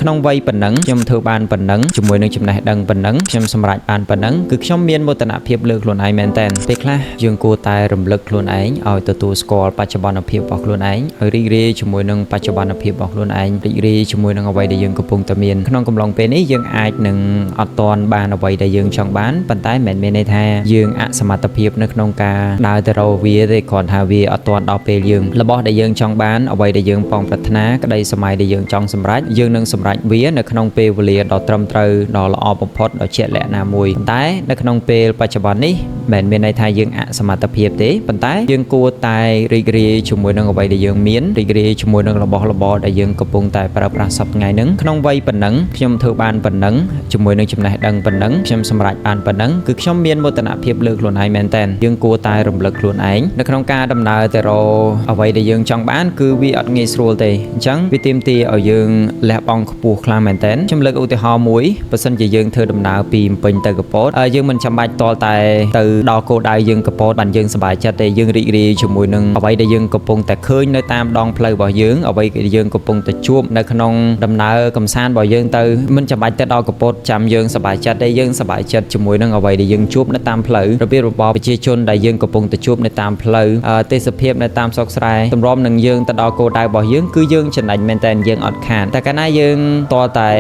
ក្នុងវ័យប៉ុណ្ណឹងខ្ញុំធ្វើបានប៉ុណ្ណឹងជាមួយនឹងចំណេះដឹងប៉ុណ្ណឹងខ្ញុំសម្រេចបានប៉ុណ្ណឹងគឺខ្ញុំមានមោទនភាពលើខ្លួនឯងមែនតើពេលខ្លះយើងគួរតែរំលឹកខ្លួនឯងឲ្យទទួលស្គាល់បច្ចុប្បន្នភាពរបស់ខ្លួនឯងឲ្យរីករាយជាមួយនឹងបច្ចុប្បន្នភាពរបស់ខ្លួនឯងរីករាយជាមួយនឹងអ្វីដែលយើងកំពុងតែមានក្នុងកំឡុងពេលនេះយើងអាចនឹងអត់ទាន់បានអ្វីដែលយើងចង់បានប៉ុន្តែមិនមែនមានន័យថាយើងអសមត្ថភាពនៅក្នុងការដើរទៅរកវាទេគ្រាន់ថាវាអត់ទាន់ដល់ពេលយើងរបស់ដែលយើងចង់បានអ្វីដែលយើងប៉ងប្រាថ្នាក្តីសម័យដែលយើងចង់សម្រេចយើងនឹងសម្រេចវានៅក្នុងពេលវេលាដ៏ត្រឹមត្រូវដ៏ល្អបំផុតដ៏ជាក់លាក់ណាមួយប៉ុន្តែនៅក្នុងពេលបច្ចុប្បន្ននេះមិនមានន័យថាយើងអសមត្ថភាពទេប៉ុន្តែយើងគួរតែរីករាយជាមួយនឹងអ្វីដែលយើងមានរីករាយជាមួយនឹងរបស់របរដែលយើងកំពុងតែប្រើប្រាស់សពថ្ងៃហ្នឹងក្នុងវ័យប៉ុណ្ណឹងខ្ញុំធ្វើបានប៉ុណ្ណឹងជាមួយនឹងចំណេះដឹងប៉ុណ្ណឹងខ្ញុំសម្រេចបានប៉ុណ្ណឹងគឺខ្ញុំមានមោទនភាពលើខ្លួនឯងមែនតើយើងគួរតែរំលឹកខ្លួនឯងនៅក្នុងការដំណើរទៅរកអ្វីដែលយើងចង់បានគឺវាអត់ងាយស្រួលទេអញ្ចឹងវាទាមទារឲ្យយើងលះបង់ខ្ពស់ខ្លាំងមែនតើខ្ញុំលើកឧទាហរណ៍មួយបើសិនជាយើងធ្វើដំណើរពីភ្នំពេញទៅកពតយើងមិនចាំបាច់តល់តែទៅដល់គោលដៅយើងកពតបានយើងសប្បាយចិត្តទេយើងរីករាយជាមួយនឹងអ្វីដែលយើងកំពុងតែឃើញនៅតាមដងផ្លូវរបស់យើងអ្វីដែលយើងកំពុងតែជួបនៅក្នុងដំណើរកំសាន្តរបស់យើងទៅមិនចាំបាច់ទៅដល់កពតចាំយើងសប្បាយចិត្តទេយើងសប្បាយចិត្តជាមួយនឹងអ្វីដែលយើងជួបនៅតាមផ្លូវរបៀបរបបប្រជាជនដែលយើងកំពុងតែជួបនៅតាមផ្លូវទេសភាពនៅតាមស្រុកស្រែទម្រាំនឹងយើងទៅដល់គោលដៅរបស់យើងគឺយើងចំណេញមែនតើយើងអត់ខានតែកាលណាយើងតតែ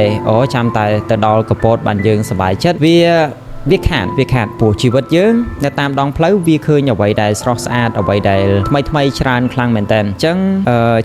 ចាំតែទៅដល់កពតបានយើងសប្បាយចិត្តវាខាតព្រោះជីវិតយើងនៅតាមដងផ្លូវវាឃើញអ្វីដែលស្រស់ស្អាតអ្វីដែលថ្មីច្រើនខ្លាំងមែនតើអញ្ចឹង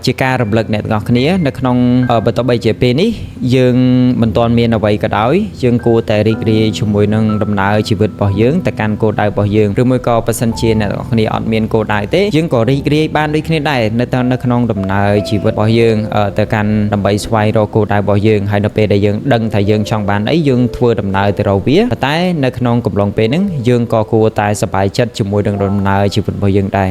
ជាការរំលឹកអ្នកទាំងអស់គ្នានៅក្នុងបើទោះបីជាពេលនេះយើងមិនទាន់មានអ្វីក៏ដោយយើងគួរតែរីករាយជាមួយនឹងដំណើរជីវិតរបស់យើងទៅកាន់គោលដៅរបស់យើងឬមួយក៏បើសិនជាអ្នកទាំងអស់គ្នាអត់មានគោលដៅទេយើងក៏រីករាយបានដូចគ្នាដែរនៅក្នុងដំណើរជីវិតរបស់យើងទៅកាន់ដើម្បីស្វែងរកគោលដៅរបស់យើងហើយនៅពេលដែលយើងដឹងថាយើងចង់បានអីយើងធ្វើដំណើរទៅរកវាប៉ុន្តែនៅក្នុងកំឡុងពេលហ្នឹងយើងក៏គួរតែសប្បាយចិត្តជាមួយនឹងដំណើរជីវិតរបស់យើងដែរ